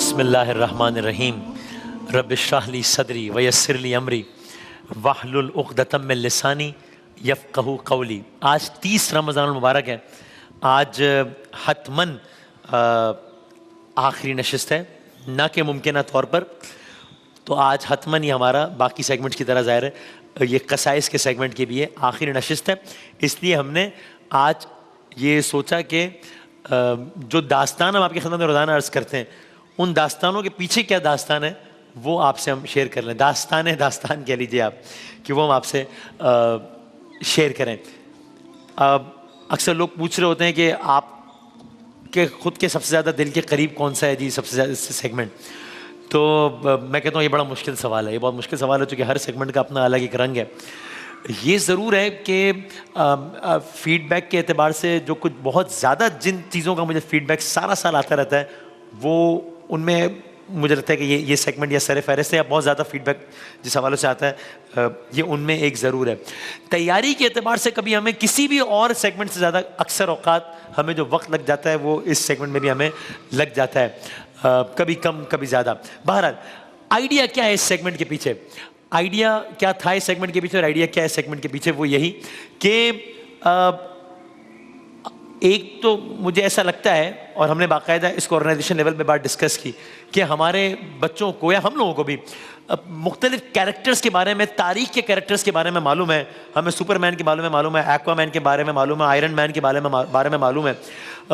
बिस्मिल्लाहिर्रहमानिर्रहीम रब्बिश्रह ली सदरी वयस्सिर ली अमरी वहलुल उक़दतम मिन लिसानी यफ़क़हू क़ौली। आज 30 रमज़ानुल मुबारक है। आज हतमन आखिरी नशिस्त है, ना कि मुमकिन तौर पर। तो आज हतमन ही हमारा बाकी सेगमेंट की तरह ज़ाहिर है ये कसाइस के सेगमेंट की भी है, आखिरी नशिस्त है। इसलिए हमने आज ये सोचा कि जो दास्तान हम आपकी खिदमत में रोज़ाना अर्ज़ करते हैं, उन दास्तानों के पीछे क्या दास्तान है वो आपसे हम शेयर कर लें। दास्तान कह लीजिए आप, कि वो हम आपसे शेयर करें। अक्सर लोग पूछ रहे होते हैं कि आप के ख़ुद के सबसे ज़्यादा दिल के करीब कौन सा है जी, सबसे ज़्यादा सेगमेंट। तो मैं कहता हूँ ये बड़ा मुश्किल सवाल है, ये बहुत मुश्किल सवाल है, क्योंकि हर सेगमेंट का अपना अलग एक रंग है। ये ज़रूर है कि फ़ीडबैक के एतबार से जो कुछ बहुत ज़्यादा जिन चीज़ों का मुझे फ़ीडबैक सारा साल आता रहता है, वो उनमें मुझे लगता है कि ये सेगमेंट या सर फहरिस्त है, या बहुत ज़्यादा फ़ीडबैक जिस हवाले से आता है ये उनमें एक ज़रूर है। तैयारी के एतबार से कभी हमें किसी भी और सेगमेंट से ज़्यादा अक्सर औक़ात हमें जो वक्त लग जाता है वो इस सेगमेंट में भी हमें लग जाता है, कभी कम कभी ज़्यादा। बहरहाल आइडिया क्या है इस सेगमेंट के पीछे, आइडिया क्या था इस सेगमेंट के पीछे और आइडिया क्या है सेगमेंट के पीछे, वो यही कि एक तो मुझे ऐसा लगता है, और हमने बाकायदा इसको ऑर्गेनाइजेशन लेवल पे बात डिस्कस की, कि हमारे बच्चों को या हम लोगों को भी मुख्तलिफ कैरेक्टर्स के बारे में, तारीख़ के कैरेक्टर्स के बारे में मालूम है। हमें सुपरमैन के बारे में मालूम है, एक्वामैन के बारे में मालूम है, आयरन मैन के बारे में मालूम है।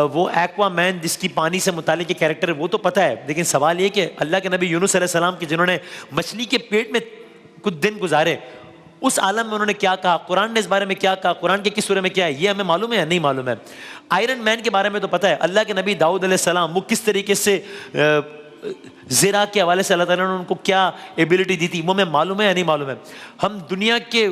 वो एक्वामैन जिसकी पानी से मुतालिक कैरेक्टर है वो तो पता है, लेकिन सवाल ये कि अल्लाह के नबी यूनुस अलैहिस्सलाम के जिन्होंने मछली के पेट में कुछ दिन गुजारे, उस आलम में उन्होंने क्या कहा, कुरान ने इस बारे में क्या कहा, कुरान के किस सूरे में क्या है, ये हमें मालूम है या नहीं मालूम है। आयरन मैन के बारे में तो पता है, अल्लाह के नबी दाऊद अलैहिस्सलाम वो किस तरीके से ज़िरा के हवाले से अल्लाह ताला ने उनको क्या एबिलिटी दी थी, वो हमें मालूम है या नहीं मालूम है। हम दुनिया के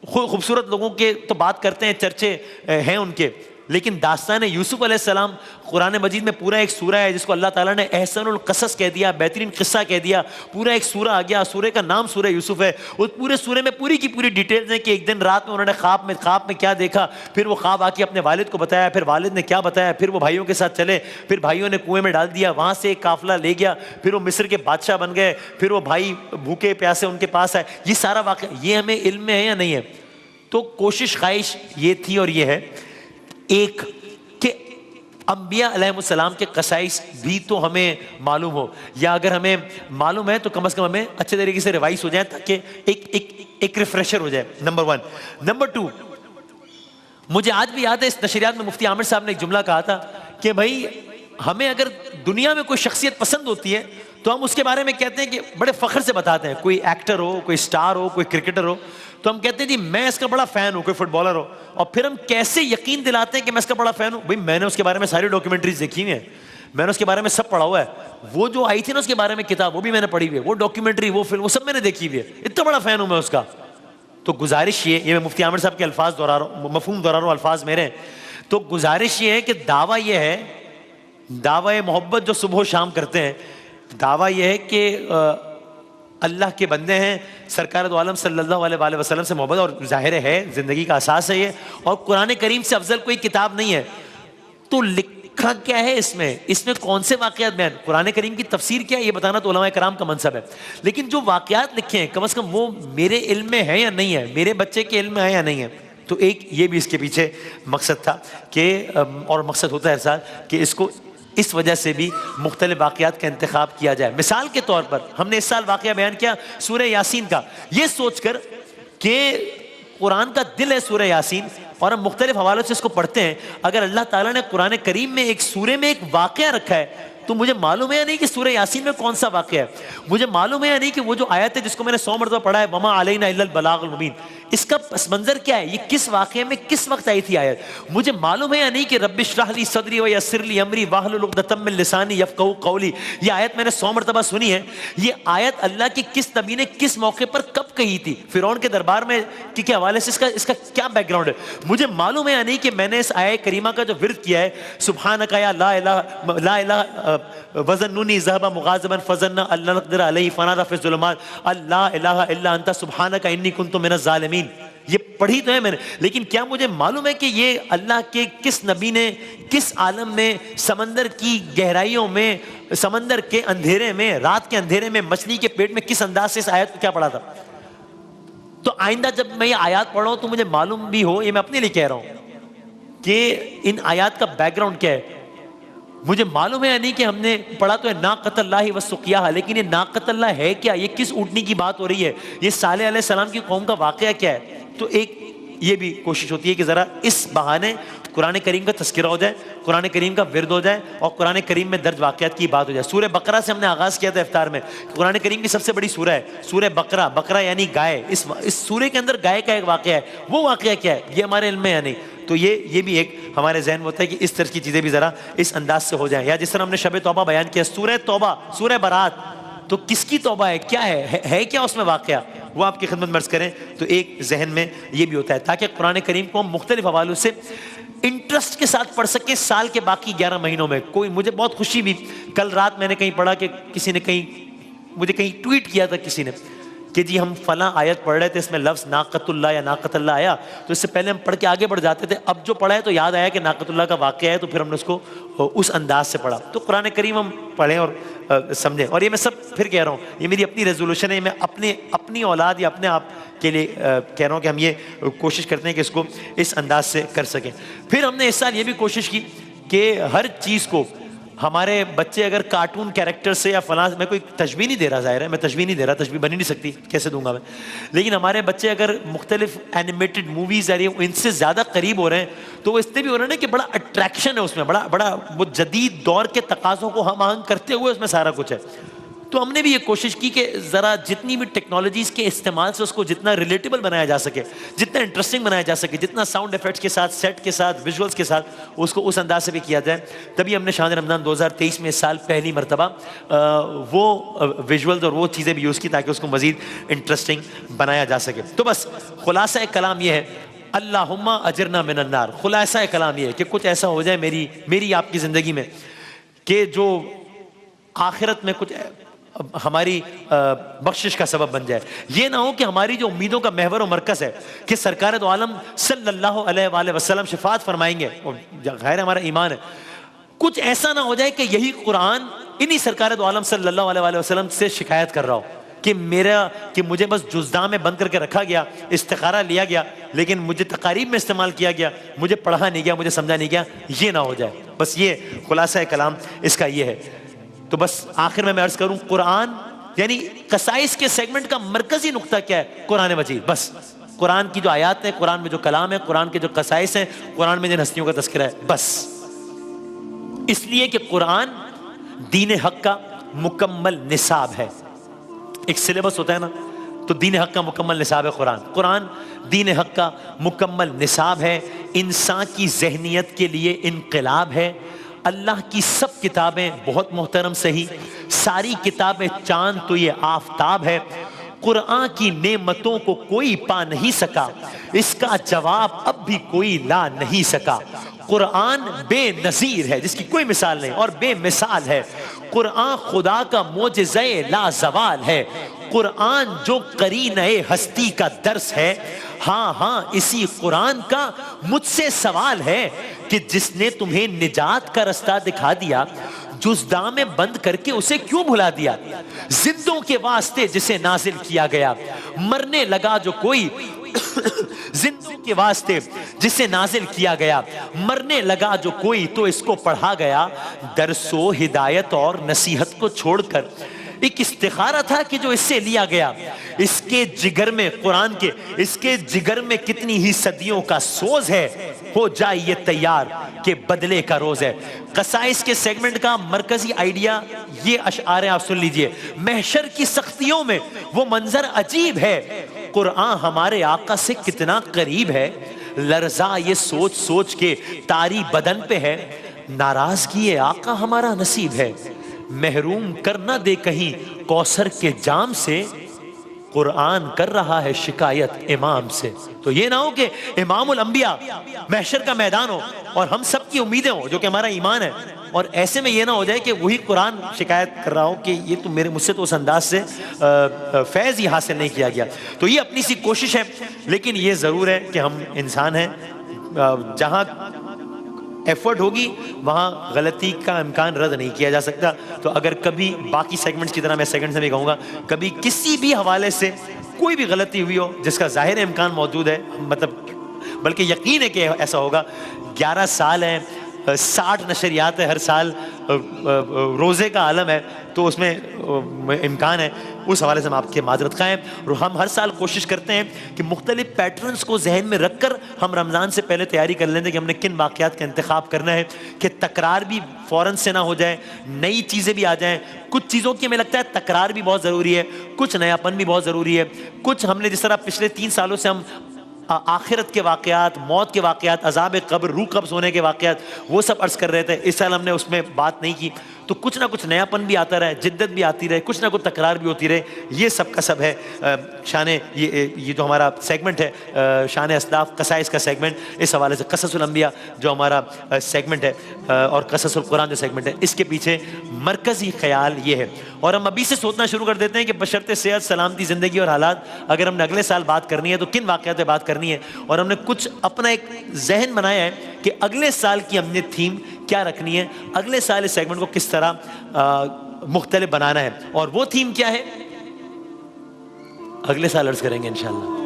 खूबसूरत लोगों के तो बात करते हैं, चर्चे हैं उनके, लेकिन दास्तान यूसुफ अलैहिस्सलाम कुरान मजीद में पूरा एक सूरा है जिसको अल्लाह ताला ने एहसनुल क़सस कह दिया, बेहतरीन किस्सा कह दिया। पूरा एक सूरा आ गया, सूरे का नाम सूरा यूसुफ है। उस पूरे सूरे में पूरी की पूरी डिटेल्स हैं कि एक दिन रात में उन्होंने ख्वाब में क्या देखा, फिर वो ख्वाब आके अपने वालिद को बताया, फिर वालिद ने क्या बताया, फिर वो भाइयों के साथ चले, फिर भाइयों ने कुएं में डाल दिया, वहाँ से एक काफिला ले गया, फिर वो मिस्र के बादशाह बन गए, फिर वो भाई भूखे प्यासे उनके पास आए। ये सारा वाक़या ये हमें इल्म में है या नहीं है। तो कोशिश ख्वाहिश ये थी और ये है एक कि अंबिया अलैहिमुस्सलाम के कसाइस भी तो हमें मालूम हो, या अगर हमें मालूम है तो कम से कम हमें अच्छे तरीके से रिवाइज हो जाए, ताकि एक रिफ्रेशर हो जाए। नंबर 1। नंबर 2, मुझे आज भी याद है इस नशरियात में मुफ्ती आमिर साहब ने एक जुमला कहा था कि भाई हमें अगर दुनिया में कोई शख्सियत पसंद होती है तो हम उसके बारे में कहते हैं कि बड़े फ़ख्र से बताते हैं। कोई एक्टर हो, कोई स्टार हो, कोई क्रिकेटर हो, तो हम कहते हैं जी मैं इसका बड़ा फ़ैन हूँ। कोई फुटबॉलर हो, और फिर हम कैसे यकीन दिलाते हैं कि मैं इसका बड़ा फ़ैन हूँ। भाई मैंने उसके बारे में सारी डॉक्यूमेंट्रीज देखी हुई हैं, मैंने उसके बारे में सब पढ़ा हुआ है। वो जो आई थी ना उसके बारे में किताब, वो भी मैंने पढ़ी हुई है, वो डॉक्यूमेंट्री, वो फिल्म, वो सब मैंने देखी हुई है। इतना बड़ा फ़ैन हूँ मैं उसका। तो गुजारिश ये मैं मुफ्ती आमिर साहब के अल्फाज दोहरा रहा हूँ, मफ़हूम दोहरा रहा हूँ, अल्फाज मेरे। तो गुजारिश ये है कि दावा ये है, दावा मोहब्बत जो सुबह शाम करते हैं, दावा यह है कि अल्लाह के बंदे हैं, सरकार दो आलम सल्लल्लाहु अलैहि वसल्लम से मोहब्बत, और ज़ाहिर है ज़िंदगी का असास है ये, और कुरान करीम से अफजल कोई किताब नहीं है। तो लिखा क्या है इसमें कौन से वाक़यात बयान, कुरान करीम की तफसीर क्या है ये बताना तो उलमा कराम का मनसब है, लेकिन जो वाक़यात लिखे हैं कम से कम वो मेरे इल्म में है या नहीं है, मेरे बच्चे के इल्म में है या नहीं है। तो एक ये भी इसके पीछे मकसद था कि, और मकसद होता है हर साल कि इसको इस वजह से भी मुख्तलिफ वाक़यात का इंतखाब किया जाए। मिसाल के तौर पर हमने इस साल वाक़या बयान किया सूरह यासीन का, ये सोचकर कि कुरान का दिल है सूरह यासीन, और हम मुख्तलिफ हवालों से इसको पढ़ते हैं। अगर अल्लाह ताला ने कुरान करीम में एक सूरे में एक वाक़या रखा है, तो मुझे मालूम है या नहीं कि सूरह यासीन में कौन सा वाक़या है। मुझे मालूम है या नहीं कि वो जो आयत है जिसको मैंने 100 मरतबा पढ़ा है, वमा अलैना इल्लल बलागुल मुबीन, इसका पस मंज़र क्या है, ये किस वाक़े में किस वक्त आई थी आयत। मुझे मालूम है या नहीं कि रब्बिश्रह ली सदरी व यस्सिर ली अमरी वहलुल उक़दतम मिन लिसानी यफ़क़हू क़ौली, ये आयत मैंने 100 मरतबा सुनी है। ये आयत अल्लाह की किस नबी ने किस मौके पर कब कही थी, फ़िरौन के दरबार में के हवाले से इसका क्या बैकग्राउंड है। मुझे मालूम है या नहीं कि मैंने इस आयत करीमा का जो विर्द किया है, सुब्हानका या ला इलाहा वज़न्नुनी ज़हबा मुग़ाज़िबन फ़ज़न्ना अल्ला नक़दिर अलैहि फ़नादा फ़िज़्ज़ुलुमात अल्ला इलाहा इल्ला अंता सुब्हानका इन्नी कुन्तु मिनज़ ज़ालिमीन, ये पढ़ी तो है मैंने, लेकिन क्या मुझे मालूम है कि ये अल्लाह के किस नबी ने किस आलम में, समंदर की गहराइयों में, समंदर के अंधेरे में, रात के अंधेरे में, मछली के पेट में किस अंदाज से इस आयत को क्या पढ़ा था? तो आइंदा जब मैं ये आयत पढ़ रहा हूं तो मुझे मालूम भी हो, ये मैं अपने लिए कह रहा हूं कि इन आयत का बैकग्राउंड क्या है। मुझे मालूम है या नहीं कि हमने पढ़ा तो है नाक़तल्लाहि व सुक़ियाहा, लेकिन ये नाक़तल्लाह है क्या? ये किस ऊँटनी की बात हो रही है? ये सालेह अलैहिस्सलाम की कौम का वाक़या क्या है? तो एक ये भी कोशिश होती है कि ज़रा इस बहाने कुरान करीम का तज़किरा हो जाए, कुरान करीम का विर्द हो जाए और कुरान करीम में दर्ज वाक़यात की बात हो जाए। सूरह बकरा से हमने आगाज़ किया था इफ्तार में। कुरान करीम की सबसे बड़ी सूरह है सूरह बकरा। बकरा यानी गाय। इस सूरह के अंदर गाय का एक वाक़या है। वो वाक़या क्या है ये हमारे इल्म में या नहीं? तो ये भी एक हमारे जहन में होता है कि इस तरह की चीज़ें भी ज़रा इस अंदाज से हो जाएं। या जिस तरह हमने शब तौबा बयान किया, सूरह तौबा, सूरह बरात, तो किसकी तौबा है, क्या है क्या उसमें वाक़या, वो आपकी खिदमत में अर्ज़ करें। तो एक जहन में ये भी होता है ताकि कुरान करीम को हम मुख्तलिफ हवालों से इंटरेस्ट के साथ पढ़ सकें साल के बाकी 11 महीनों में। कोई मुझे बहुत खुशी भी, कल रात मैंने कहीं पढ़ा कि किसी ने मुझे कहीं ट्वीट किया था किसी ने कि जी हम फला आयत पढ़ रहे थे, इसमें लफ्ज़ नाक़तुल्लाह या नाक़तल्लाह आया, तो इससे पहले हम पढ़ के आगे बढ़ जाते थे, अब जो पढ़ा है तो याद आया कि नाक़तुल्लाह का वाक़या है, तो फिर हमने उसको उस अंदाज से पढ़ा। तो कुरान करीम हम पढ़ें और समझें। और ये मैं सब फिर कह रहा हूँ, ये मेरी अपनी रेजोल्यूशन है, मैं अपनी औलाद या अपने आप के लिए कह रहा हूँ कि हम ये कोशिश करते हैं कि इसको इस अंदाज से कर सकें। फिर हमने इस साल ये भी कोशिश की कि हर चीज़ को हमारे बच्चे अगर कार्टून कैरेक्टर से या फलां, मैं कोई तशबीह नहीं दे रहा, ज़ाहिर है मैं तशबीह नहीं दे रहा, तशबीह बन ही नहीं सकती, कैसे दूंगा मैं, लेकिन हमारे बच्चे अगर मुख्तलिफ एनिमेटेड मूवीज़ आ रही हैं इनसे ज़्यादा करीब हो रहे हैं, तो वो इसलिए भी हो रहा है ना कि बड़ा अट्रैक्शन है उसमें, बड़ा वो जदीद दौर के तकाज़ों को हम आहंग करते हुए उसमें सारा कुछ है। तो हमने भी ये कोशिश की कि ज़रा जितनी भी टेक्नोलॉजीज़ के इस्तेमाल से उसको जितना रिलेटेबल बनाया जा सके, जितना इंटरेस्टिंग बनाया जा सके, जितना साउंड इफेक्ट्स के साथ, सेट के साथ, विजुअल्स के साथ उसको उस अंदाज से भी किया जाए। तभी हमने शान रमज़ान 2023 में इस साल पहली मरतबा वो विजुअल्स और वो चीज़ें भी यूज़ की ताकि उसको मज़ीद इंटरेस्टिंग बनाया जा सके। तो बस खुलासा कलाम ये है, अल्लाहुम्मा अजरना मिनन नार। खुलासा कलाम ये है कि कुछ ऐसा हो जाए मेरी आपकी ज़िंदगी में कि जो आखिरत में कुछ हमारी बख्शिश का सबब बन जाए। ये ना हो कि हमारी जो उम्मीदों का महवर और मरकज़ है कि सरकार दो आलम सल्लल्लाहु अलैहि वसल्लम शफात फरमाएंगे, और खैर हमारा ईमान है, कुछ ऐसा ना हो जाए कि यही कुरान इन्हीं सरकार दो आलम सल्लल्लाहु अलैहि वसल्लम से शिकायत कर रहा हो कि मुझे बस जुज़दा में बंद करके रखा गया, इस्तिखारा लिया गया, लेकिन मुझे तकारीब में इस्तेमाल किया गया, मुझे पढ़ा नहीं गया, मुझे समझा नहीं गया। ये ना हो जाए। बस ये खुलासा कलाम इसका ये है। तो बस आखिर में मैं अर्ज करूं, कुरान यानी कसाइस के सेगमेंट का मरकजी नुक्ता क्या है? कुरान मजीद। बस कुरान की जो आयात है, कुरान में जो कलाम है, कुरान के जो कसाइस हैं, कुरान में जिन हस्तियों का तज़किरा है, बस इसलिए कि कुरान दीन हक का मुकम्मल निसाब है। एक सिलेबस होता है ना, तो दीन हक का मुकम्मल निसाब है कुरान। कुरान दीन हक का मुकम्मल निसाब है, इंसान की जहनियत के लिए इनकलाब है। अल्लाह की सब किताबें बहुत मोहतरम सही, सारी किताबें चांद तो ये आफताब है। कुरान की नेमतों को कोई पा नहीं सका, इसका जवाब अब भी कोई ला नहीं सका। कुरान बेनज़ीर है जिसकी कोई मिसाल नहीं और बेमिसाल है। कुरान खुदा का मोजज़े लाजवाल है। कुरान जो करीने हस्ती का दर्स है। हाँ हाँ, इसी कुरान का मुझसे सवाल है कि जिसने तुम्हें निजात का रास्ता दिखा दिया, जुज़दा में बंद करके उसे क्यों भुला दिया? जिंदों के वास्ते जिसे नाजिल किया गया, मरने लगा जो कोई जिंदों के वास्ते जिसे नाजिल किया गया, मरने लगा जो कोई तो इसको पढ़ा गया। दरसो हिदायत और नसीहत को छोड़कर एक इस्तिखारा था कि जो इससे लिया गया। इसके जिगर में, कुरान के इसके जिगर में कितनी ही सदियों का सोज है, हो जाए ये तैयार के बदले का रोज है। कसाइस के सेगमेंट का मरकजी आइडिया ये अशआर आप सुन लीजिए। महशर की सख्तियों में वो मंजर अजीब है, कुरान हमारे आका से कितना करीब है। लर्जा ये सोच सोच के तारी बदन पे है, नाराजगी आका हमारा नसीब है। महरूम कर न दे कहीं कौसर के जाम से, कुरान कर रहा है शिकायत इमाम से। तो ये ना हो कि इमामुल अंबिया महशर का मैदान हो और हम सब की उम्मीदें हो जो कि हमारा ईमान है, और ऐसे में ये ना हो जाए कि वही कुरान शिकायत कर रहा हो कि ये तो मुझसे तो उस अंदाज से फैज़ ही हासिल नहीं किया गया। तो ये अपनी सी कोशिश है, लेकिन ये ज़रूर है कि हम इंसान हैं, जहाँ एफर्ट होगी वहाँ गलती का इम्कान रद्द नहीं किया जा सकता। तो अगर कभी बाकी सेगमेंट्स की तरह, मैं सेगमेंट से भी कहूँगा, कभी किसी भी हवाले से कोई भी गलती हुई हो जिसका ज़ाहिर इम्कान मौजूद है, मतलब बल्कि यकीन है कि ऐसा होगा, 11 साल हैं, 60 नशरियात है हर साल, रोज़े का आलम है, तो उसमें इम्कान है, उस हवाले से हम आपके माजरत खाएँ। और हम हर साल कोशिश करते हैं कि मुख्तलिफ पैटर्न्स को जहन में रख कर हम रमज़ान से पहले तैयारी कर लेते हैं कि हमने किन वाक़यात का इंतखाब करना है, कि तकरार भी फ़ौरन से ना हो जाए, नई चीज़ें भी आ जाएँ। कुछ चीज़ों की हमें लगता है तकरार भी बहुत ज़रूरी है, कुछ नयापन भी बहुत ज़रूरी है। कुछ हमने जिस तरह पिछले 3 सालों से हम आखिरत के वाक़यात, मौत के वाक़यात, अज़ाब क़ब्र, रूह कब्ज़ होने के वाक़यात, वो सब अर्ज़ कर रहे थे। इस साल हमने उसमें बात नहीं की, तो कुछ ना कुछ नयापन भी आता रहे, जिद्दत भी आती रहे, कुछ ना कुछ तकरार भी होती रहे। ये सब का सब है शान, ये जो हमारा सेगमेंट है शान अस्लाफ़ कसाइस का सेगमेंट, इस हवाले से क़ससुल अंबिया जो हमारा सेगमेंट है और क़ससुल कुरान जो सेगमेंट है, इसके पीछे मरकज़ी ख़याल ये है। और हम अभी से सोचना शुरू कर देते हैं कि बशर्ते सेहत, सलामती, ज़िंदगी और हालात, अगर हमने अगले साल बात करनी है तो किन वाक़यात पे बात करनी है। और हमने कुछ अपना एक जहन बनाया है कि अगले साल की हमने थीम क्या रखनी है, अगले साल इस सेगमेंट को किस तरह मुख्तलिफ बनाना है, और वो थीम क्या है अगले साल अर्ज़ करेंगे इंशाअल्लाह।